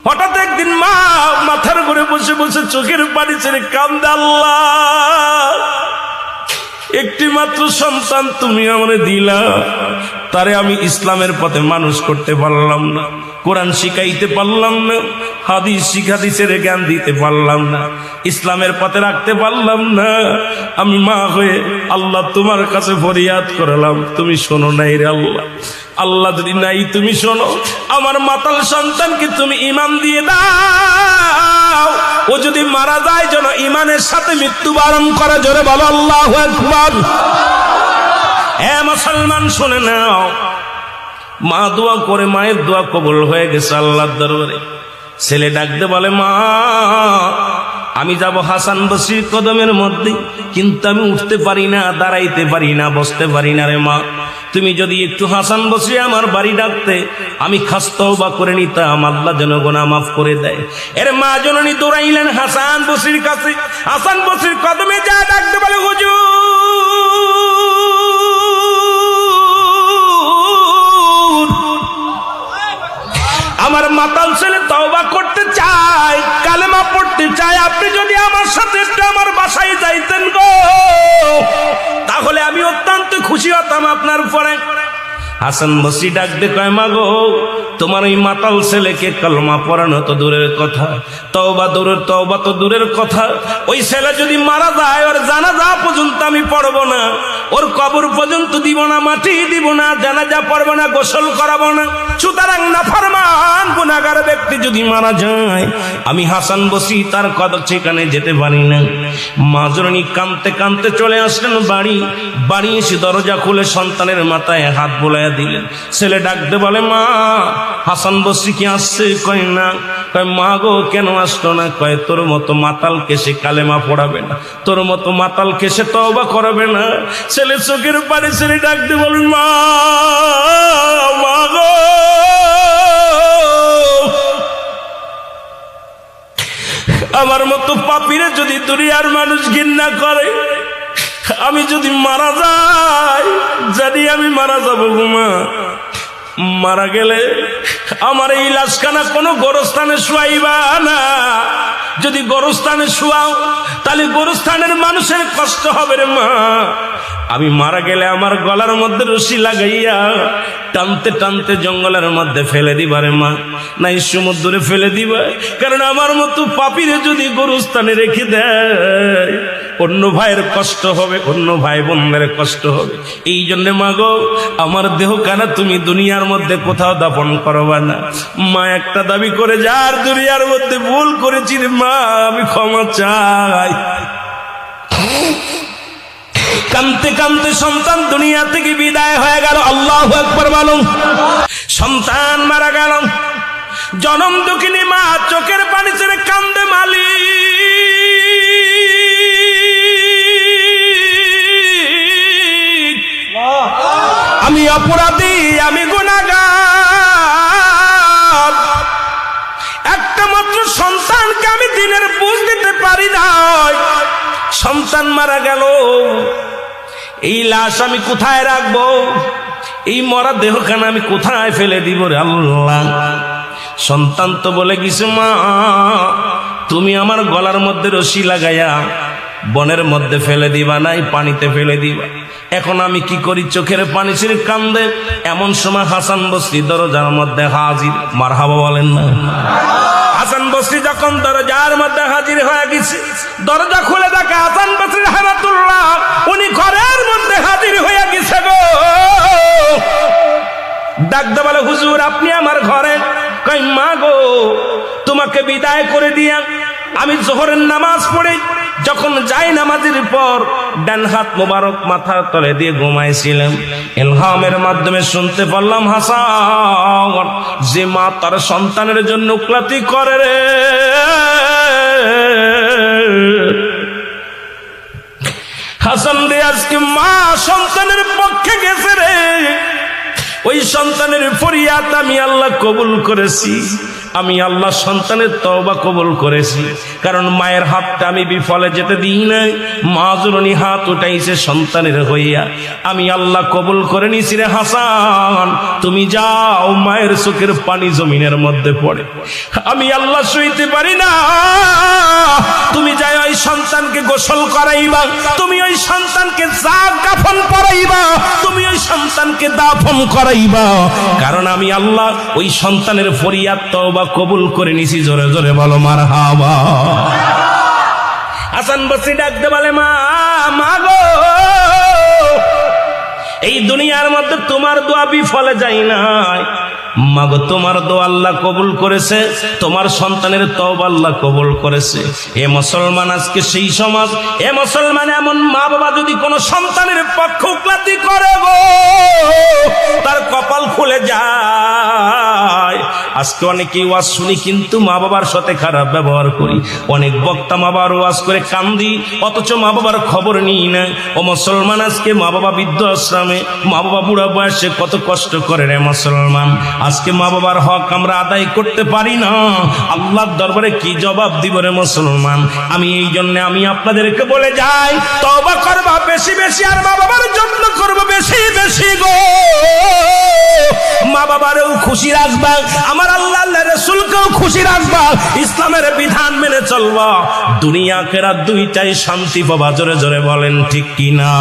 হঠাৎ একদিন মা মাথার ঘুরে বসে বসে চোখের পানি ছেড়ে কান্দে, আল্লাহ একটি মাত্র সন্তান তুমি আমারে দিলা, তারে আমি ইসলামের পথে মানুষ করতে পারলাম না, কোরআন শিখাইতে পারলাম না, হাদিসের জ্ঞান দিতে পারলাম না, ইসলামের পথে রাখতে পারলাম না। আমি মা হয়ে আল্লাহ তোমার কাছে ফরিয়াদ করলাম, তুমি শোনো নাই রে আল্লাহ। আল্লাহ যদি নাই তুমি শোনো, আমার মাতাল সন্তানকে তুমি ঈমান দিয়ে দাও, ও যদি মারা যায় যেন ঈমানের সাথে মৃত্যুবরণ করে। জোরে বলো আল্লাহু আকবার। হে মুসলমান শুনে নাও, মা দোয়া করে, মায়ের দোয়া কবুল হয়ে গেছে আল্লাহর দরবারে। ছেলে ডাকতে বলে, মা আমি যাব হাসান বসরির কদমের মধ্যে, কিন্তু আমি উঠতে পারি না, দাঁড়াইতে পারি না, বসতে পারি না রে মা। তুমি যদি একটু হাসান বসরি আমার বাড়ি ডাকতে, আমি খাস তওবা করে নিতাম, আল্লাহ যেন গুনাহ মাফ করে দেয়। এর মা জননী দৌড়াইলেন হাসান বসরির কাছে। হাসান বসরির কদমে যা ডাকতে বলে, হুজুর আমার মাতাল ছেলে তওবা করতে চায়, কালেমা পড়তে চায়, আপনি যদি আমার সাথে একটু আমার বাসায় যাইতেন গো, তাহলে আমি অত্যন্ত খুশি হতাম আপনার উপরে। হাসান বসরি ডাকতে কয়, মা গো তোমার এই মাতাল ছেলেকে কালেমা পড়ানো তো দূরের কথা, তওবা তো দূরের কথা, ওই ছেলে যদি মারা যায় ওর জানাজা পর্যন্ত আমি পড়ব না, ওর কবর পর্যন্ত দিব না, মাটি দিব না, জানাজা পড়ব না, গোসল করাবো না। সুতরাং নাফরমান গুনাহগার ব্যক্তি যদি মারা যায়, আমি হাসান বসরি তার কদর সেখানে যেতে পারি না। মা জননী কাঁদতে কাঁদতে চলে আসলেন বাড়ি এসে দরজা খুলে সন্তানের মাথায় হাত বোলাইয়া দিলেন। ছেলে ডাকতে বলে, মা হাসান বসরি কি আসছে? কয় না। কয়, মা গো কেন আসলো না? কয়, তোর মতো মাতাল কেসে কালেমা পড়াবে না, তোর মতো মাতাল কেসে তওবা করবে না। ছেলে চোখের পানি ছেলে ডাকতে বলে, মা গো আমার মতো পাপীরে যদি দুনিয়ার মানুষ ঘৃণা করে, আমি যদি মারা যাই, জানি আমি মারা যাবো গো মা। মারা গেলে আমার এই লাশখানা কোনো গোরস্থানে শুয়াইবা না, যদি গোরস্থানে শুয়াও তাহলে গোরস্থানের মানুষের কষ্ট হবে রে মা। আমি মারা গেলে আমার গলার মধ্যে রশি লাগাইয়া টানতে টানতে জঙ্গলের মধ্যে ফেলে দিবা রে মা, নাই সমুদ্রে ফেলে দিবা। কারণ আমার মতো পাপীরে যদি গোরস্থানে রেখে দেয়, অন্য ভাইয়ের কষ্ট হবে, অন্য ভাই বোনদের কষ্ট হবে। এই জন্য মা গো আমার দেহ কানা তুমি দুনিয়ার মধ্যে কোথাও দাফন করবা না। মা একটা দাবি করে, যার দুনিয়ার মধ্যে ভুল করেছি রে মা আমি ক্ষমা চাই। কানতে কানতে সন্তান দুনিয়া থেকে বিদায় হয়ে গেল। আল্লাহু আকবার বলুন। সন্তান মারা গেল, জনম দুঃখিনী মা চোখের পানি ছেড়ে কান্দে, মালি আমি অপরাধী, আমি গুনাহগার, একটা মাত্র সন্তানকে আমি দিনের বুঝ দিতে পারি নাই। সন্তান মারা গেল, এই লাশ আমি কোথায় রাখবো? এই মরা দেহখানা আমি কোথায় ফেলে দিব রে আল্লাহ? সন্তান তো বলে গেছে, মা তুমি আমার গলার মধ্যে রশি লাগাইয়া বনের মধ্যে ফেলে দিবা, নাই পানিতে ফেলে দিবা। এখন আমি কি করি? চোখের পানি ছেড়ে কান্দে। এমন সময় হাসান বসরি দরজার মধ্যে হাজির। মারহাবা বলেন না? হাসান বসরি যখন দরজার মধ্যে হাজির হয়ে গেছে, দরজা খুলে দেখে হাসান বসরি রাহমাতুল্লাহ উনি ঘরের মধ্যে হাজির হয়ে গেছে গো। ডাকতে বলে, হুজুর আপনি আমার ঘরে? কই, মা গো তোমাকে বিদায় করে দিয়া আমি জোহরের নামাজ পড়ে যখন যাই নামাজের পর ডান হাত মোবারক মাথার তলে দিয়ে ঘুমাইছিলাম, ইলহামের মাধ্যমে শুনতে পারলাম, হাসান যে মা তার সন্তানের জন্য ক্লাতি করে রে, হাসান রে আজকে মা সন্তানের পক্ষে গেছে রে। ওই সন্তানের ফরিয়াদ আমি আল্লাহ কবুল করেছি, আমি আল্লাহ সন্তানের তওবা কবুল করেছি। কারণ মায়ের হাতটা আমি বিফলে যেতে দিই নাই। মা জননী হাত উঠাইছে সন্তানের হইয়া, আমি আল্লাহ কবুল করে নিছি রে হাসান, তুমি যাও। মায়ের চোখের পানি জমিনের মধ্যে পড়ে, আমি আল্লাহ সইতে পারি না। তুমি যাই ওই সন্তানকে গোসল করাইবা, তুমি ওই সন্তানকে কাফন পরাইবা, তুমি ওই সন্তানকে দাফন করাইবা, কারণ আমি আল্লাহ ওই সন্তানের ফরিয়াদ তওবা কবুল করে নিছি। জোরে জোরে বলো মারহাবা। হাসান বসরি ডাকতে বলে, মা মা গো, এই দুনিয়ার মধ্যে তোমার দোয়া বিফলে যায় নাই। মাগো, তোমার দোয়া আল্লাহ কবুল করেছে, তোমার সন্তানের তওবা আল্লাহ কবুল করেছে। এ মুসলমান, আজকে সেই সমাজ, এ মুসলমান, এমন মা বাবা যদি কোনো সন্তানের পক্ষপাতী করে গো, তার কপাল খুলে যায়। আজকে অনেকেই ওয়াজ শুনি কিন্তু মা বাবার সাথে খারাপ ব্যবহার করি। অনেক বক্তা মা বাবার ওয়াজ করে কান্দি, অথচ মা বাবার খবর নিই না। ও মুসলমান, আজকে মা বাবা বৃদ্ধ আশ্রমে, মা বাবা বুড়া বয়সে কত কষ্ট করে রে মুসলমান। আজকে মা বাবার হক আমরা আদায় করতে পারি না, আল্লাহর দরবারে কি জবাব দিব রে মুসলমান। আমি এই জন্য আমি আপনাদেরকে বলে যাই, তওবা করবা বেশি বেশি, আর মা বাবার যত্ন করবো বেশি বেশি গো। মা বাবারেও খুশি রাখবা, আমার আল্লাহ রাসূলকেও খুশি রাখবা, ইসলামের বিধান মেনে চলবা, দুনিয়া আখিরাত দুইটাই শান্তি পাবা। জোরে জোরে বলেন ঠিক কিনা?